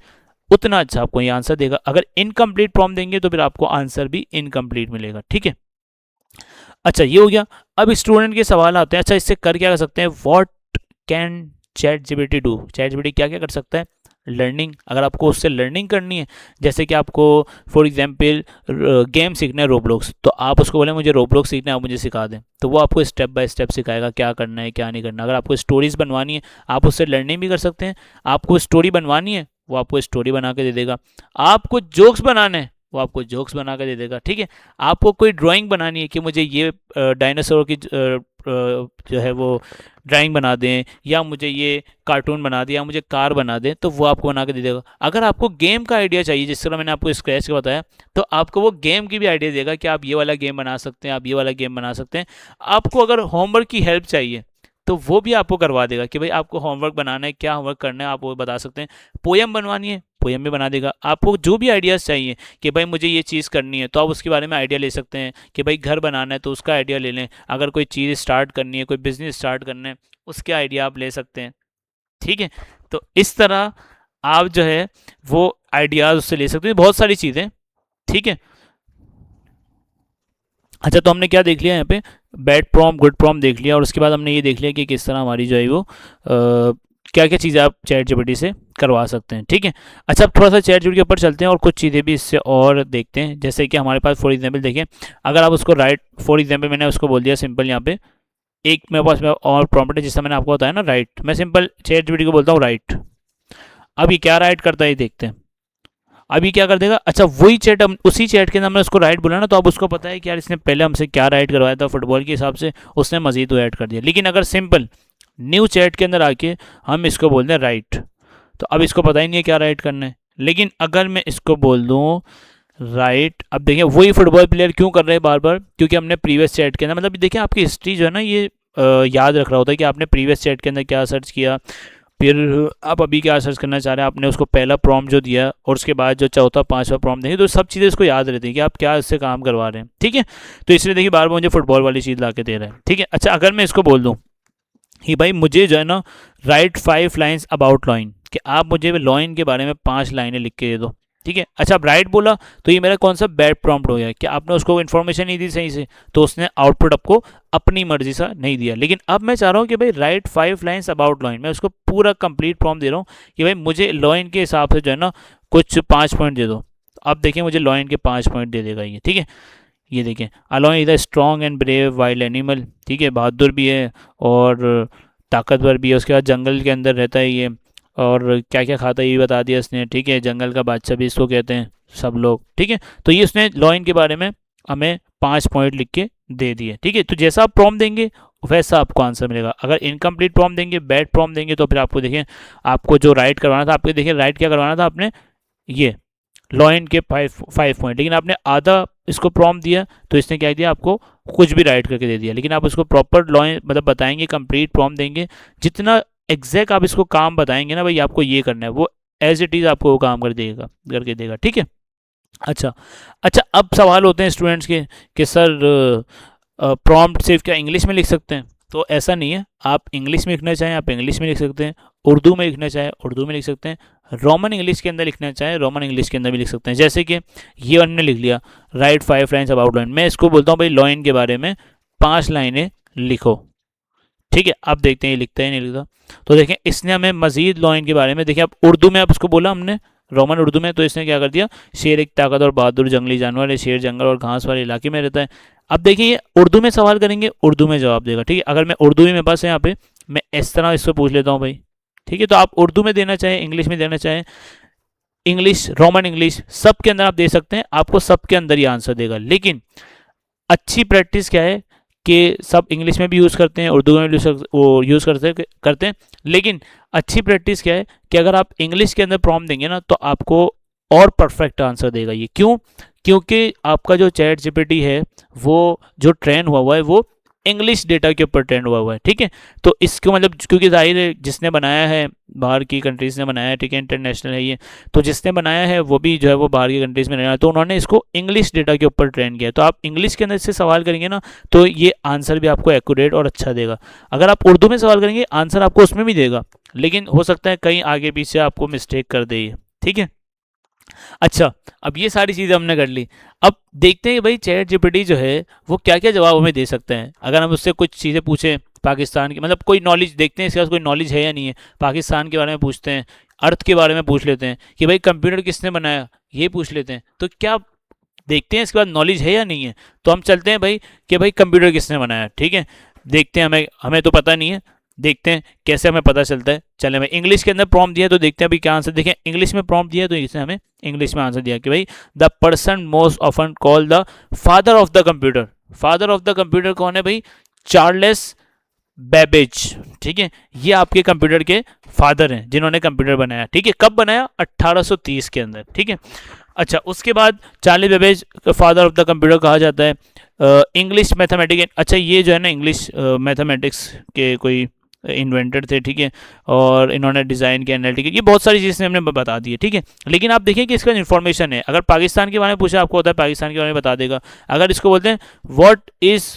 उतना अच्छा आपको ये आंसर देगा। अगर इनकम्प्लीट प्रॉम्प्ट देंगे तो फिर आपको आंसर भी इनकम्प्लीट मिलेगा, ठीक है। अच्छा ये हो गया। अब स्टूडेंट के सवाल आते हैं, अच्छा इससे कर क्या कर सकते हैं, what can chat GPT do, chat GPT क्या क्या कर सकता है, लर्निंग, अगर आपको उससे लर्निंग करनी है, जैसे कि आपको फॉर एग्जांपल गेम सीखना है रोब्लॉक्स, तो आप उसको बोले मुझे रोब्लॉक्स सीखना है, आप मुझे सिखा दें, तो वो आपको स्टेप बाय स्टेप सिखाएगा क्या करना है क्या नहीं करना। अगर आपको स्टोरीज बनवानी है आप उससे लर्निंग भी कर सकते हैं, आपको स्टोरी बनवानी है वो आपको स्टोरी बना के दे देगा, आपको जोक्स बनाने हैं वो आपको जोक्स बना के दे देगा, ठीक है। आपको कोई ड्राइंग बनानी है कि मुझे ये डायनासोर की जो है वो ड्राइंग बना दें, या मुझे ये कार्टून बना दें, या मुझे कार बना दें, तो वो आपको बना के दे देगा। अगर आपको गेम का आइडिया चाहिए, जिस तरह मैंने आपको स्क्रैच का बताया, तो आपको वो गेम की भी आइडिया देगा कि आप ये वाला गेम बना सकते हैं, आप ये वाला गेम बना सकते हैं। आपको अगर होमवर्क की हेल्प चाहिए तो वो भी आपको करवा देगा कि भाई आपको होमवर्क बनाना है, क्या होमवर्क करना है आप वो बता सकते हैं। पोएम बनवानी है पोएम भी बना देगा। आपको जो भी आइडियाज़ चाहिए कि भाई मुझे ये चीज़ करनी है, तो आप उसके बारे में आइडिया ले सकते हैं कि भाई घर बनाना है तो उसका आइडिया ले लें, अगर कोई चीज़ स्टार्ट करनी है, कोई बिजनेस स्टार्ट करना है, उसके आइडिया आप ले सकते हैं, ठीक है। तो इस तरह आप जो है वो आइडियाज़ उससे ले सकते हैं, बहुत सारी चीज़ें, ठीक है। अच्छा तो हमने क्या देख लिया यहाँ पे, बैड प्रॉम्प्ट गुड प्रॉम्प्ट देख लिया, और उसके बाद हमने ये देख लिया कि किस तरह हमारी जो है वो क्या क्या चीज़ें आप चैट जीपीटी से करवा सकते हैं, ठीक है। अच्छा अब थोड़ा सा चैट जीपीटी के ऊपर चलते हैं और कुछ चीज़ें भी इससे और देखते हैं। जैसे कि हमारे पास फॉर एग्जांपल देखिए, अगर आप उसको राइट, फॉर एग्जांपल मैंने उसको बोल दिया सिंपल यहाँ पे एक मेरे पास में और प्रॉम्प्ट है जिससे मैंने आपको बताया ना राइट, मैं सिंपल चैट जीपीटी को बोलता हूँ राइट। अब ये क्या राइट करता है ये देखते हैं। अभी क्या कर देगा, अच्छा वही चैट, हम उसी चैट के अंदर हमने उसको राइट बोला ना, तो अब उसको पता है कि यार इसने पहले हमसे क्या राइट करवाया था फुटबॉल के हिसाब से, उसने मजीद वो ऐड कर दिया। लेकिन अगर सिंपल न्यू चैट के अंदर आके हम इसको बोलते हैं राइट, तो अब इसको पता ही नहीं है क्या राइट करना है। लेकिन अगर मैं इसको बोल दूँ राइट, अब देखिए वही फुटबॉल प्लेयर क्यों कर रहे हैं बार बार, क्योंकि हमने प्रीवियस चैट के अंदर, मतलब देखिए आपकी हिस्ट्री जो है ना ये याद रख रहा होता है कि आपने प्रीवियस चैट के अंदर क्या सर्च किया, फिर आप अभी क्या सर्च करना चाह रहे हैं, आपने उसको पहला प्रॉम्प्ट जो दिया और उसके बाद जो चौथा पांचवा प्रॉम्प्ट देंगे, तो सब चीज़ें उसको याद रहती है कि आप क्या इससे काम करवा रहे हैं। ठीक है, तो इसलिए देखिए बार बार मुझे फुटबॉल वाली चीज़ ला के दे रहा है। ठीक है, अच्छा अगर मैं इसको बोल दूँ कि भाई मुझे जो है ना राइट 5 लाइन्स अबाउट लॉइन, कि आप मुझे लॉइन के बारे में 5 लाइनें लिख के दे दो। ठीक है, अच्छा अब राइट बोला तो ये मेरा कौन सा बैड प्रॉम्प्ट हो गया कि आपने उसको इन्फॉर्मेशन नहीं दी सही से, तो उसने आउटपुट आपको अपनी मर्जी सा नहीं दिया। लेकिन अब मैं चाह रहा हूँ कि भाई राइट 5 लाइन्स अबाउट लॉइन, मैं उसको पूरा कंप्लीट प्रॉम्प्ट दे रहा हूँ कि भाई मुझे लॉइन के हिसाब से जो है ना कुछ 5 पॉइंट दे दो। अब देखिए मुझे लॉइन के 5 पॉइंट दे देगा ये। ठीक है, ये देखें, a lion is a strong and brave wild animal. ठीक है, बहादुर भी है और ताकतवर भी है, उसके बाद जंगल के अंदर रहता है ये, और क्या क्या खाता है ये बता दिया इसने। ठीक है, जंगल का बादशाह भी इसको कहते हैं सब लोग। ठीक है, तो ये उसने लॉइन के बारे में हमें 5 पॉइंट लिख के दे दिए। ठीक है, तो जैसा आप प्रॉम्प्ट देंगे वैसा आपको आंसर मिलेगा। अगर इनकम्प्लीट प्रॉम्प्ट देंगे, बैड प्रॉम्प्ट देंगे, तो फिर आपको देखिए आपको जो राइट करवाना था, आपको देखिए राइट क्या करवाना था आपने, ये लॉइन के 5 पॉइंट, लेकिन आपने आधा इसको प्रॉम्प्ट दिया तो इसने क्या दिया आपको कुछ भी राइट करके दे दिया। लेकिन आप उसको प्रॉपर लॉइन मतलब बताएंगे, कंप्लीट प्रॉम्प्ट देंगे, जितना एग्जैक्ट आप इसको काम बताएंगे ना भाई आपको ये करना है, वो एज इट इज़ आपको वो काम करके देगा। ठीक है, अच्छा अच्छा अब सवाल होते हैं स्टूडेंट्स के कि सर प्रॉम्प्ट सिर्फ क्या इंग्लिश में लिख सकते हैं? तो ऐसा नहीं है, आप इंग्लिश में लिखना चाहें आप इंग्लिश में लिख सकते हैं, उर्दू में लिखना चाहें उर्दू में लिख सकते हैं, रोमन इंग्लिश के अंदर लिखना चाहें रोमन इंग्लिश के अंदर भी लिख सकते हैं। जैसे कि ये हमने लिख लिया राइट 5 लाइन्स अबाउट लॉइन, मैं इसको बोलता हूँ भाई लॉइन के बारे में 5 लाइनें लिखो। ठीक है, अब देखते हैं ये लिखता है नहीं लिखता। तो देखें इसने हमें मजीद लॉइन के बारे में, देखिए अब उर्दू में आप उसको बोला हमने रोमन उर्दू में, तो इसने क्या कर दिया, शेर एक ताकत और बहादुर जंगली जानवर है, शेर जंगल और घास वाले इलाके में रहता है। अब देखिए ये उर्दू में सवाल करेंगे उर्दू में जवाब देगा। ठीक है, अगर मैं उर्दू ही मेरे पास है यहाँ पे, मैं इस तरह इससे पूछ लेता हूँ भाई। ठीक है, तो आप उर्दू में देना चाहें इंग्लिश में देना चाहें, इंग्लिश रोमन इंग्लिश सब के अंदर आप दे सकते हैं, आपको सब के अंदर ही आंसर देगा। लेकिन अच्छी प्रैक्टिस क्या है कि सब इंग्लिश में भी यूज़ करते हैं उर्दू में भी वो यूज़ करते हैं। लेकिन अच्छी प्रैक्टिस क्या है कि अगर आप इंग्लिश के अंदर प्रॉम्प्ट देंगे ना तो आपको और परफेक्ट आंसर देगा ये। क्यों? क्योंकि आपका जो चैट जीपीटी है वो जो ट्रेन हुआ है वो इंग्लिश डेटा के ऊपर ट्रेंड हुआ है। ठीक है, तो इसको मतलब क्योंकि जाहिर है जिसने बनाया है बाहर की कंट्रीज़ ने बनाया है, ठीक है, इंटरनेशनल है ये, तो जिसने बनाया है वो भी जो है वो बाहर की कंट्रीज़ में रहना है, तो उन्होंने इसको इंग्लिश डेटा के ऊपर ट्रेन किया है। तो आप इंग्लिश के अंदर से सवाल करेंगे ना तो ये आंसर भी आपको एक्यूरेट और अच्छा देगा। अगर आप उर्दू में सवाल करेंगे आंसर आपको उसमें भी देगा, लेकिन हो सकता है कहीं आगे पीछे आपको मिस्टेक कर दे। ठीक है, अच्छा अब ये सारी चीज़ें हमने कर ली, अब देखते हैं भाई चैट जीपीटी जो है वो क्या क्या जवाब हमें दे सकते हैं। अगर हम उससे कुछ चीज़ें पूछें पाकिस्तान की, मतलब कोई नॉलेज देखते हैं इसके पास कोई नॉलेज है या नहीं है, पाकिस्तान के बारे में पूछते हैं, अर्थ के बारे में पूछ लेते हैं कि भाई कंप्यूटर किसने बनाया ये पूछ लेते हैं, तो क्या देखते हैं इसके बाद नॉलेज है या नहीं है। तो हम चलते हैं भाई कि भाई कंप्यूटर किसने बनाया। ठीक है, देखते हैं, हमें तो पता नहीं है, देखते हैं कैसे हमें पता चलता है। चले भाई इंग्लिश के अंदर प्रॉम्प्ट दिया तो देखते हैं अभी क्या आंसर। देखें इंग्लिश में प्रॉम्प्ट दिया तो इसने हमें इंग्लिश में आंसर दिया कि भाई the person most often call the father of the computer. Father of the computer कौन है भाई? Charles Babbage. ठीक है, ये आपके कंप्यूटर के फादर हैं जिन्होंने कंप्यूटर बनाया। ठीक है, कब बनाया? 1830 के अंदर। ठीक है, अच्छा उसके बाद Charles Babbage father of the computer कहा जाता है। इंग्लिश मैथमेटिक्स, अच्छा ये जो है ना इंग्लिश मैथमेटिक्स के कोई इन्वेंटर थे। ठीक है, और इन्होंने डिज़ाइन किया, एनालिटिक, ये बहुत सारी चीज़ें हमने बता दी है। ठीक है, लेकिन आप देखिए कि इसका इन्फॉर्मेशन है, अगर पाकिस्तान के बारे में पूछा आपको होता है पाकिस्तान के बारे में बता देगा। अगर इसको बोलते हैं व्हाट इज़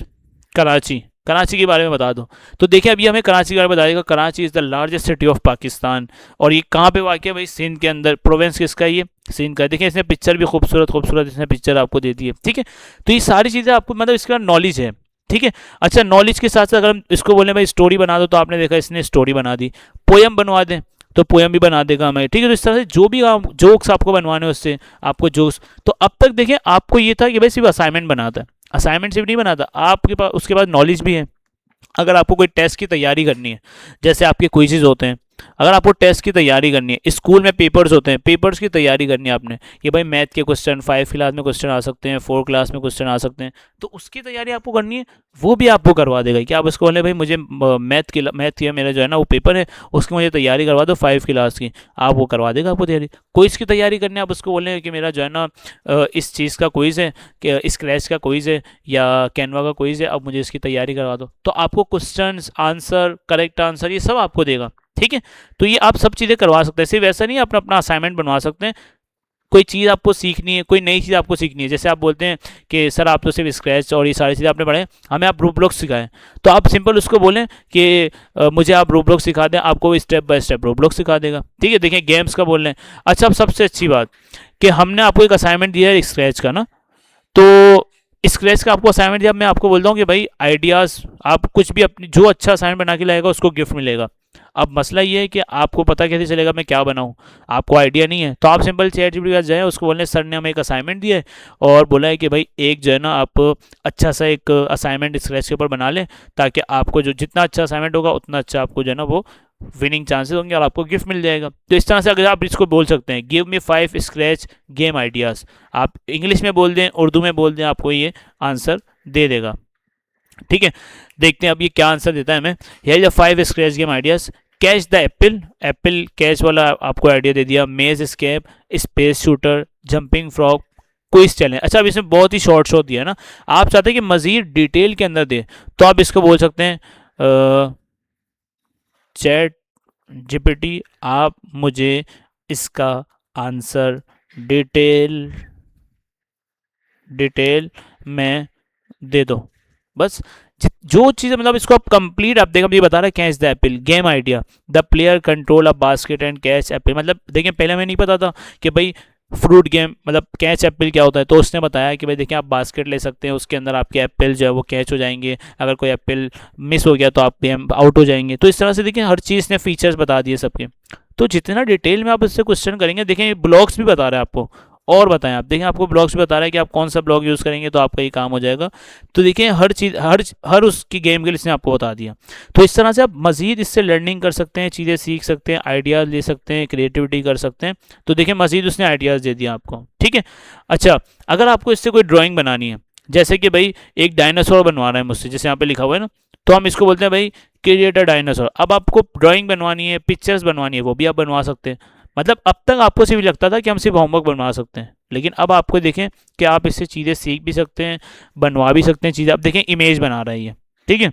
कराची, कराची के बारे में बता दो, तो देखिए अभी हमें कराची के बारे में बता देगा। Karachi is the largest city of Pakistan, और ये कहाँ पे वाक़ है भाई? सिंध के अंदर। प्रोविंस किसका है? ये सिंध का। देखिए इसने पिक्चर भी खूबसूरत इसने पिक्चर आपको दे दी है। ठीक है, तो ये सारी चीज़ें आपको मतलब इसका नॉलेज है। ठीक है, अच्छा नॉलेज के साथ साथ अगर हम इसको बोले भाई स्टोरी बना दो, तो आपने देखा इसने स्टोरी बना दी। पोएम बनवा दें तो पोएम भी बना देगा हमें। ठीक है, तो इस तरह से जो भी जोक्स आपको बनवाने उससे आपको जोक्स, तो अब तक देखिए आपको ये था कि भाई सिर्फ असाइनमेंट बनाता है, असाइनमेंट सिर्फ नहीं बनाता, आपके पास उसके बाद नॉलेज भी है, अगर आपको कोई टेस्ट की तैयारी करनी है, जैसे आपके क्विज़ेज़ होते हैं, अगर आपको टेस्ट की तैयारी करनी है, स्कूल में पेपर्स होते हैं, पेपर्स की तैयारी करनी है आपने, कि भाई मैथ के क्वेश्चन 5 क्लास में क्वेश्चन आ सकते हैं, 4 क्लास में क्वेश्चन आ सकते हैं, तो उसकी तैयारी आपको करनी है, वो भी आपको करवा देगा कि आप उसको बोले भाई मुझे मैथ की मेरा जो है ना वो पेपर है, उसकी मुझे तैयारी करवा दो 5 क्लास की, आप वो करवा देगा आपको तैयारी। क्विज़ की तैयारी करनी है, आप उसको बोलें कि मेरा जो है ना इस चीज़ का क्विज़ है, कि स्क्रैच का क्विज़ है या कैनवा का क्विज़ है, अब मुझे इसकी तैयारी करवा दो, तो आपको क्वेश्चंस आंसर, करेक्ट आंसर, ये सब आपको देगा। ठीक है, तो ये आप सब चीज़ें करवा सकते हैं। सिर्फ ऐसा नहीं, अपना अपना असाइनमेंट बनवा सकते हैं। कोई चीज़ आपको सीखनी है, कोई नई चीज़ आपको सीखनी है, जैसे आप बोलते हैं कि सर आप तो सिर्फ स्क्रैच और ये सारी चीज़ें आपने पढ़े, हमें आप रोब्लॉक्स सिखाएं, तो आप सिंपल उसको बोलें कि मुझे आप रोब्लॉक्स सिखा दें, आपको स्टेप बाय स्टेप रोब्लॉक्स सिखा देगा। ठीक है, देखिए गेम्स का बोल रहे हैं। अच्छा, अब सबसे अच्छी बात कि हमने आपको एक असाइनमेंट दिया है स्क्रैच का ना, तो स्क्रैच का आपको असाइनमेंट दिया, मैं आपको बोलता हूँ कि भाई आइडियाज़, आप कुछ भी अपनी जो अच्छा असाइनमेंट बना के लाएगा उसको गिफ्ट मिलेगा। अब मसला ये है कि आपको पता कैसे चलेगा मैं क्या बनाऊँ, आपको आइडिया नहीं है, तो आप सिंपल चैट जीपीटी के पास जाएँ, उसको बोलें सर ने हमें एक असाइनमेंट दिया है और बोला है कि भाई एक जो है ना आप अच्छा सा एक असाइनमेंट स्क्रैच के ऊपर बना लें, ताकि आपको जो जितना अच्छा असाइनमेंट होगा उतना अच्छा आपको जो है ना वो विनिंग चांसेस होंगे और आपको गिफ्ट मिल जाएगा। तो इस तरह से अगर आप इसको बोल सकते हैं, give me 5 scratch game ideas, आप इंग्लिश में बोल दें, उर्दू में बोल दें, आपको ये आंसर दे देगा। ठीक है, देखते हैं अब ये क्या आंसर देता है हमें। Here 5 scratch game ideas. Catch the apple, apple catch वाला आपको आइडिया दे दिया। Maze escape, space shooter, jumping frog, quiz challenge. अच्छा, अब इसमें बहुत ही शॉर्ट शॉर्ट दिया है ना, आप चाहते हैं कि मजीद डिटेल के अंदर दे, तो आप इसको बोल सकते हैं चैट जीपीटी आप मुझे इसका आंसर डिटेल डिटेल में दे दो। बस जो चीज़ मतलब इसको आप कंप्लीट, आप देखो ये बता रहा है catch the Apple game idea, the player control a basket and catch Apple. मतलब देखिए पहले हमें नहीं पता था कि भाई फ्रूट गेम मतलब कैच एप्पल क्या होता है, तो उसने बताया कि भाई देखिए आप बास्केट ले सकते हैं, उसके अंदर आपके एप्पल जो है वो कैच हो जाएंगे, अगर कोई एप्पल मिस हो गया तो आप गेम आउट हो जाएंगे। तो इस तरह से देखिए हर चीज़ ने फीचर्स बता दिए सबके। तो जितना डिटेल में आप इससे क्वेश्चन करेंगे, देखिए ब्लॉग्स भी बता रहे हैं आपको, और बताएं आप, देखिए आपको ब्लॉग्स भी बता रहा है कि आप कौन सा ब्लॉग यूज़ करेंगे तो आपका ये काम हो जाएगा। तो देखिए हर चीज़ हर उसकी गेम के लिए इसने आपको बता दिया। तो इस तरह से आप मज़ीद इससे लर्निंग कर सकते हैं, चीज़ें सीख सकते हैं, आइडियाज़ ले सकते हैं, क्रिएटिविटी कर सकते हैं। तो देखिए मज़ीद उसने आइडियाज़ दे दिया आपको। ठीक है, अच्छा अगर आपको इससे कोई ड्राइंग बनानी है, जैसे कि भाई एक डायनासोर बनवा रहा है मुझसे, जैसे यहाँ पे लिखा हुआ है ना, तो हम इसको बोलते हैं भाई क्रिएट अ डायनासोर। अब आपको ड्राइंग बनवानी है, पिक्चर्स बनवानी है, वो भी आप बनवा सकते हैं। मतलब अब तक आपको सिर्फ लगता था कि हम सिर्फ होमवर्क बनवा सकते हैं, लेकिन अब आपको देखें कि आप इससे चीज़ें सीख भी सकते हैं, बनवा भी सकते हैं चीज़ें। अब देखें इमेज बना रही है, ठीक है,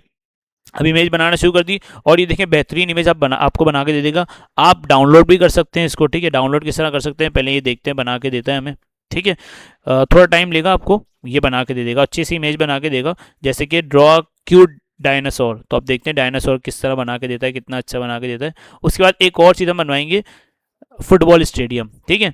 अब इमेज बनाना शुरू कर दी और ये देखें बेहतरीन इमेज आपको बना के दे देगा। आप डाउनलोड भी कर सकते हैं इसको। ठीक है, डाउनलोड किस तरह कर सकते हैं पहले ये देखते हैं, बना के देता है हमें। ठीक है, थोड़ा टाइम लेगा आपको, ये बना के दे देगा, अच्छी सी इमेज बना के देगा। जैसे कि ड्रॉ क्यूट डायनासोर, तो आप देखते हैं डायनासोर किस तरह बना के देता है, कितना अच्छा बना के देता है। उसके बाद एक और चीज़ हम बनवाएंगे, फुटबॉल स्टेडियम। ठीक है,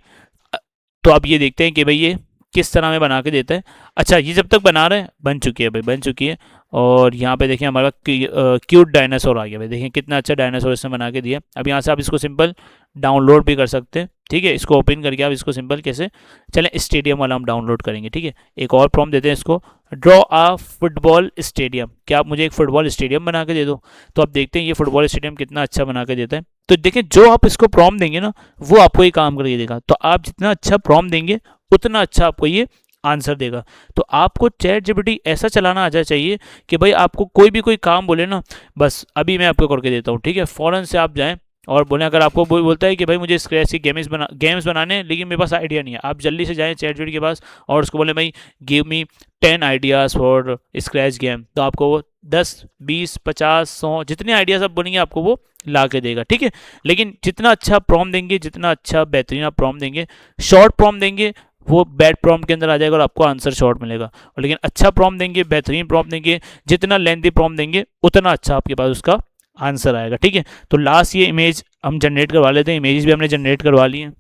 तो आप ये देखते हैं कि भाई ये किस तरह में बना के देता है। अच्छा, ये जब तक बना रहे हैं, बन चुकी है भाई, बन चुकी है। और यहाँ पे देखिए हमारा क्यूट डायनासोर आ गया भाई, देखिए कितना अच्छा डायनासोर इसने बना के दिया। अब यहाँ से आप इसको सिंपल डाउनलोड भी कर सकते हैं। ठीक है, इसको ओपन करके आप इसको सिंपल कैसे, चलें स्टेडियम वाला हम डाउनलोड करेंगे। ठीक है, एक और प्रॉम्प्ट देते हैं इसको, ड्रॉ आ फुटबॉल स्टेडियम, क्या आप मुझे एक फुटबॉल स्टेडियम बना के दे दो। तो आप देखते हैं ये फुटबॉल स्टेडियम कितना अच्छा बना के देता है। तो देखें जो आप इसको प्रॉम्प्ट देंगे ना, वो आपको ये काम करके देगा। तो आप जितना अच्छा प्रॉम्प्ट देंगे उतना अच्छा आपको ये आंसर देगा। तो आपको चैट जीपीटी ऐसा चलाना आ जाना चाहिए कि भाई आपको कोई काम बोले ना, बस अभी मैं आपको करके देता हूँ। ठीक है, फ़ौरन से आप जाएं और बोलें, अगर आपको बोलता है कि भाई मुझे स्क्रैच की गेम्स बनाने हैं लेकिन मेरे पास आइडिया नहीं है, आप जल्दी से जाएं चैट जीपीटी के पास और उसको बोलें भाई give me 10 ideas for scratch game. तो आपको वो 10, 20, 50, 100 जितने आइडियाज़ आप बोलेंगे आपको वो ला के देगा। ठीक है, लेकिन जितना अच्छा प्रॉम्प्ट देंगे, जितना अच्छा बेहतरीन आप प्रॉम्प्ट देंगे, शॉर्ट प्रॉम्प्ट देंगे, वो बैड प्रॉम्प्ट के अंदर आ जाएगा और आपको आंसर शॉर्ट मिलेगा। और लेकिन अच्छा प्रॉम्प्ट देंगे, बेहतरीन प्रॉम्प्ट देंगे, जितना लेंथी प्रॉम्प्ट देंगे उतना अच्छा आपके पास उसका आंसर आएगा। ठीक है, तो लास्ट ये इमेज हम जनरेट करवा लेते हैं, इमेज भी हमने जनरेट करवा ली है।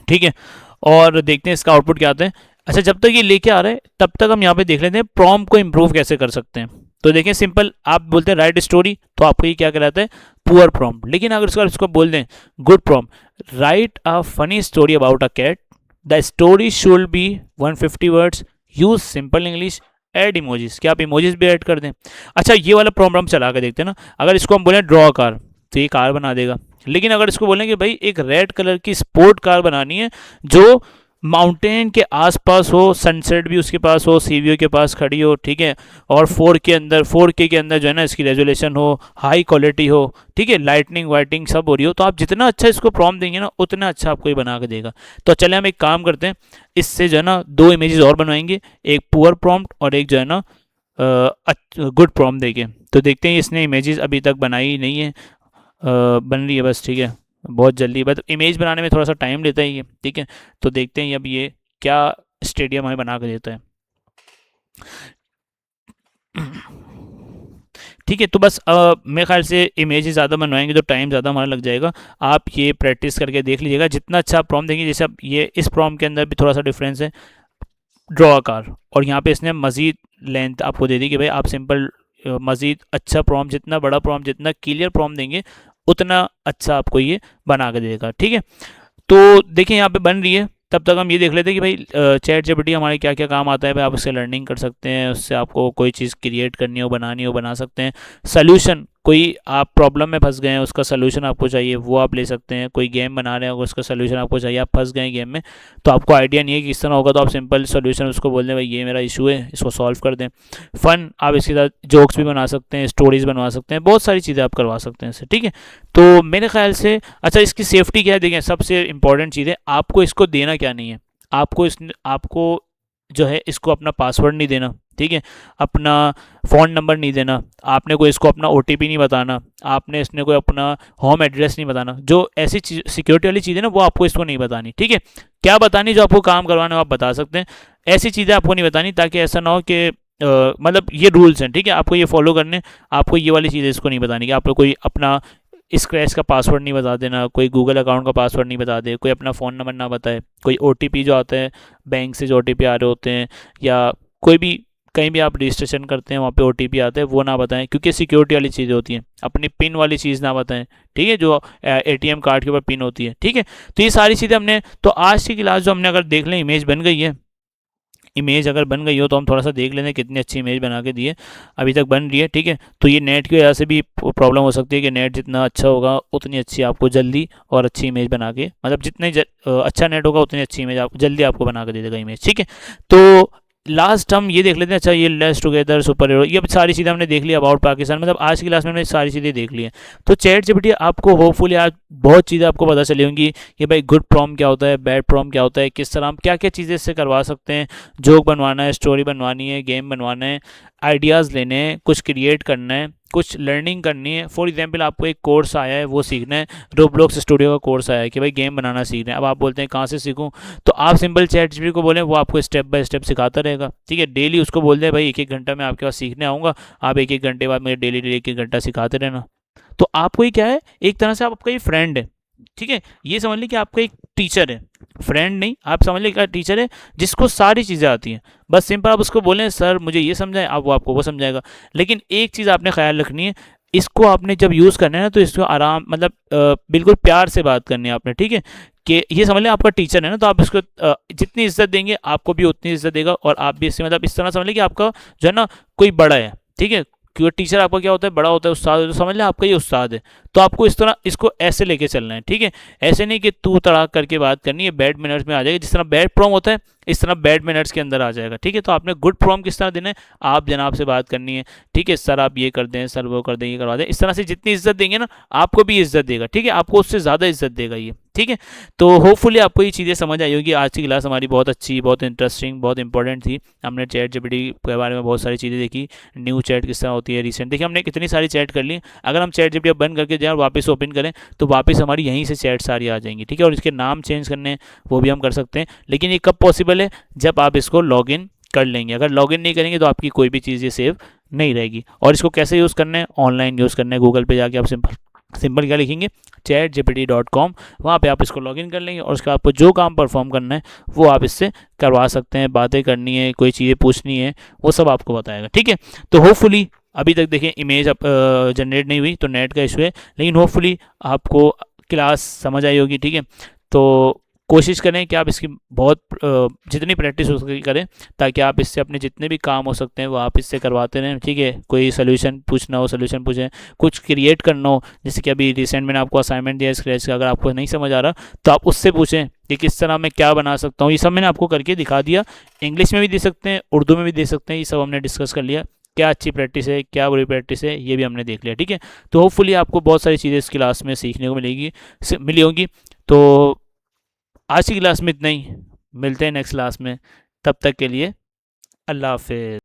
ठीक है, और देखते हैं इसका आउटपुट क्या आता है। अच्छा, जब तक ये लेके आ रहा है तब तक हम यहाँ पे देख लेते हैं प्रॉम्प्ट को इम्प्रूव कैसे कर सकते हैं। तो देखें सिंपल, आप बोलते हैं राइट स्टोरी, तो आपको ये क्या कहलाता है, पुअर प्रॉम्प्ट। लेकिन अगर इसको बोल दें good prompt, write a funny story about a cat, the story should be 150 words, use simple English add emojis, क्या आप इमोजीज भी ऐड कर दें। अच्छा ये वाला प्रॉम्प्ट हम चला के देखते हैं ना, अगर इसको हम बोलें ड्रॉ कार तो ये कार बना देगा। लेकिन अगर इसको बोलें कि भाई एक रेड कलर की स्पोर्ट कार बनानी है जो माउंटेन के आसपास हो, सनसेट भी उसके पास हो, सीवीओ के पास खड़ी हो, ठीक है, और 4K के अंदर जो है ना इसकी रेजोल्यूशन हो, हाई क्वालिटी हो, ठीक है, लाइटनिंग वाइटिंग सब हो रही हो, तो आप जितना अच्छा इसको प्रॉम्प्ट देंगे ना उतना अच्छा आपको ये बना के देगा। तो चले हम एक काम करते हैं, इससे जो है ना 2 इमेजेस और बनवाएंगे, एक पुअर प्रॉम्प्ट और एक जो है ना गुड प्रॉम्प्ट देके। तो देखते हैं इसने इमेजेस अभी तक बनाई नहीं है, बन रही है बस, ठीक है, बहुत जल्दी, बस इमेज बनाने में थोड़ा सा टाइम लेता है ये, ठीक है। तो देखते हैं अब ये क्या स्टेडियम हमें बना के देता है। ठीक है, तो बस मेरे ख्याल से इमेज ज़्यादा बनवाएंगे तो टाइम ज़्यादा हमारा लग जाएगा। आप ये प्रैक्टिस करके देख लीजिएगा, जितना अच्छा आप प्रॉम्प्ट देंगे, जैसे अब ये इस प्रॉम्प्ट के अंदर भी थोड़ा सा डिफरेंस है, ड्रॉ कार, और यहाँ पे इसने मज़ीद लेंथ आपको दे दी कि भाई आप सिंपल मज़ीद अच्छा प्रॉम्प्ट, जितना बड़ा प्रॉम्प्ट, जितना क्लियर प्रॉम्प्ट देंगे उतना अच्छा आपको ये बना के देगा, ठीक है। तो देखिए यहाँ पे बन रही है, तब तक हम ये देख लेते हैं कि भाई चैट जीपीटी हमारे क्या क्या काम आता है। भाई आप उससे लर्निंग कर सकते हैं, उससे आपको कोई चीज़ क्रिएट करनी हो, बनानी हो, बना सकते हैं। सोल्यूशन, कोई आप प्रॉब्लम में फंस गए हैं, उसका सोल्यूशन आपको चाहिए, वो आप ले सकते हैं। कोई गेम बना रहे हैं, अगर उसका सोल्यूशन आपको चाहिए, आप फंस गए गेम में तो आपको आइडिया नहीं है कि किस तरह होगा, तो आप सिंपल सोल्यूशन उसको बोल दें भाई ये मेरा इशू है, इसको सॉल्व कर दें। फ़न, आप इसके साथ जोक्स भी बना सकते हैं, स्टोरीज बनवा सकते हैं, बहुत सारी चीज़ें आप करवा सकते हैं इससे, ठीक है। तो मेरे ख्याल से अच्छा इसकी सेफ्टी क्या है, देखें सबसे इंपॉर्टेंट चीज़ है, आपको इसको देना क्या नहीं है, आपको जो है इसको अपना पासवर्ड नहीं देना, ठीक है, अपना फ़ोन नंबर नहीं देना, आपने कोई इसको अपना ओटीपी नहीं बताना, आपने इसने कोई अपना होम एड्रेस नहीं बताना, जो ऐसी चीज सिक्योरिटी वाली चीज़ें ना वो आपको इसको नहीं बतानी, ठीक है। क्या बतानी, जो आपको काम करवाना है आप बता सकते हैं, ऐसी चीज़ें आपको नहीं बतानी, ताकि ऐसा ना हो कि मतलब ये रूल्स हैं, ठीक है, आपको ये फॉलो करने, आपको ये वाली चीज़ें इसको नहीं बतानी कि आपको कोई अपना स्क्रैच का पासवर्ड नहीं बता देना, कोई गूगल अकाउंट का पासवर्ड नहीं बता दे, कोई अपना फ़ोन नंबर ना बताए, कोई ओटीपी जो आता है बैंक से, जो ओटीपी आ रहे होते हैं, या कोई भी कहीं भी आप रजिस्ट्रेशन करते हैं वहाँ पे ओटीपी आता है, वो ना बताएं, क्योंकि सिक्योरिटी वाली चीज़ें होती हैं। अपनी पिन वाली चीज़ ना बताएं, ठीक है, जो एटीएम कार्ड के ऊपर पिन होती है, ठीक है। तो ये सारी चीज़ें हमने, तो आज की क्लास जो हमने अगर देख लें, इमेज बन गई है, इमेज अगर बन गई हो तो हम थोड़ा सा देख लेते हैं कितनी अच्छी इमेज बना के दी है, अभी तक बन रही है, ठीक है। तो ये नेट की वजह से भी प्रॉब्लम हो सकती है कि नेट जितना अच्छा होगा उतनी अच्छी आपको जल्दी और अच्छी इमेज बना के, मतलब जितने अच्छा नेट होगा उतनी अच्छी इमेज आप जल्दी आपको बना के दे देगा इमेज, ठीक है। तो लास्ट हम ये देख लेते हैं, अच्छा ये लेट्स टुगेदर सुपर हीरो, ये सारी चीज़ें हमने देख ली अबाउट पाकिस्तान, मतलब आज की क्लास में हमने सारी चीज़ें देख ली हैं। तो चैट जीपीटी आपको होपफुली आज बहुत चीज़ें आपको पता चली होंगी कि भाई गुड प्रॉम्प्ट क्या होता है, बैड प्रॉम्प्ट क्या होता है, किस तरह हम क्या क्या चीज़ें इससे करवा सकते हैं, जोक बनवाना है, स्टोरी बनवानी है, गेम बनवाना है, आइडियाज़ लेने हैं, कुछ क्रिएट करना है, कुछ लर्निंग करनी है। फॉर एग्जांपल आपको एक कोर्स आया है वो सीखना है, रोब्लॉक्स स्टूडियो का कोर्स आया है कि भाई गेम बनाना सीखना है, अब आप बोलते हैं कहाँ से सीखूं, तो आप सिंपल चैट जीपीटी को बोलें, वो आपको स्टेप बाय स्टेप सिखाता रहेगा, ठीक है। डेली उसको बोल दें भाई एक एक घंटा मैं आपके पास सीखने आऊँगा, आप एक एक घंटे बाद मुझे डेली डेली एक एक घंटा सिखाते रहना। तो आपको ये क्या है, एक तरह से आपका ये फ्रेंड है, ठीक है। ये समझ लीजिए कि आपका एक टीचर है, फ्रेंड नहीं, आप समझ लीजिए टीचर है जिसको सारी चीज़ें आती हैं, बस सिंपल आप उसको बोलें सर मुझे ये समझाएं, आप वो आपको वो समझाएगा। लेकिन एक चीज़ आपने ख्याल रखनी है, इसको आपने जब यूज़ करना है ना तो इसको आराम, मतलब बिल्कुल प्यार से बात करनी है आपने, ठीक है। कि ये समझ लें आपका टीचर है ना, तो आप इसको जितनी इज्जत देंगे आपको भी उतनी इज्जत देगा, और आप भी इससे मतलब इस तरह समझ लें कि आपका जो है ना कोई बड़ा है, ठीक है, क्योंकि टीचर आपका क्या होता है, बड़ा होता है, उस्ताद, तो समझ लें आपका ये उस्ताद है। तो आपको इस तरह इसको ऐसे लेके चलना है, ठीक है। ऐसे नहीं कि तू तड़ाक करके बात करनी है, बैड मैनर्स में आ जाएगा, जिस तरह बैड प्रॉम होता है इस तरह बैड मैनर्स के अंदर आ जाएगा, ठीक है। तो आपने गुड प्रॉम किस तरह देना है, आप जनाब से बात करनी है, ठीक है, सर आप ये कर दें, सर वो कर दें, ये करवा दें, इस तरह से जितनी इज्जत देंगे ना आपको भी इज्जत देगा, ठीक है, आपको उससे ज़्यादा इज्जत देगा ये, ठीक है। तो होपफुली आपको ये चीज़ें समझ आई होगी। आज की क्लास हमारी बहुत अच्छी, बहुत इंटरेस्टिंग, बहुत इंपॉर्टेंट थी। हमने चैट जीपीटी के बारे में बहुत सारी चीज़ें देखी, न्यू चैट किस तरह होती है, रिसेंट देखिए हमने कितनी सारी चैट कर ली। अगर हम चैट जीपीटी बंद करके जाए और वापस ओपन करें तो वापस हमारी यहीं से चैट सारी आ जाएंगी, ठीक है। और इसके नाम चेंज करने हैं वो भी हम कर सकते हैं, लेकिन ये कब पॉसिबल है, जब आप इसको लॉगिन कर लेंगे। अगर लॉगिन नहीं करेंगे तो आपकी कोई भी चीज़ ये सेव नहीं रहेगी। और इसको कैसे यूज़ करना है, ऑनलाइन यूज़ करना है, गूगल पे जाके आप सिंपल क्या लिखेंगे, chatgpt.com, वहाँ पे आप इसको लॉगिन कर लेंगे और उसका आपको जो काम परफॉर्म करना है वो आप इससे करवा सकते हैं, बातें करनी है, कोई चीज़ें पूछनी है, वो सब आपको बताएगा, ठीक है। तो होपफुली अभी तक देखें इमेज जनरेट नहीं हुई तो नेट का इशू है, लेकिन होपफुली आपको क्लास समझ आई होगी, ठीक है। तो कोशिश करें कि आप इसकी बहुत जितनी प्रैक्टिस हो सके करें, ताकि आप इससे अपने जितने भी काम हो सकते हैं वो आप इससे करवाते रहें, ठीक है। कोई सोल्यूशन पूछना हो सोल्यूशन पूछें, कुछ क्रिएट करना हो, जैसे कि अभी रिसेंट मैंने आपको असाइनमेंट दिया स्क्रैच का, अगर आपको नहीं समझ आ रहा तो आप उससे पूछें कि किस तरह मैं क्या बना सकता हूँ। ये सब मैंने आपको करके दिखा दिया। इंग्लिश में भी दे सकते हैं, उर्दू में भी दे सकते हैं, ये सब हमने डिस्कस कर लिया। क्या अच्छी प्रैक्टिस है, क्या बुरी प्रैक्टिस है, ये भी हमने देख लिया, ठीक है। तो होपफुली आपको बहुत सारी चीज़ें इस क्लास में सीखने को मिली होंगी। तो आज की क्लास में इतना ही, मिलते हैं नेक्स्ट क्लास में, तब तक के लिए अल्लाह हाफिज़।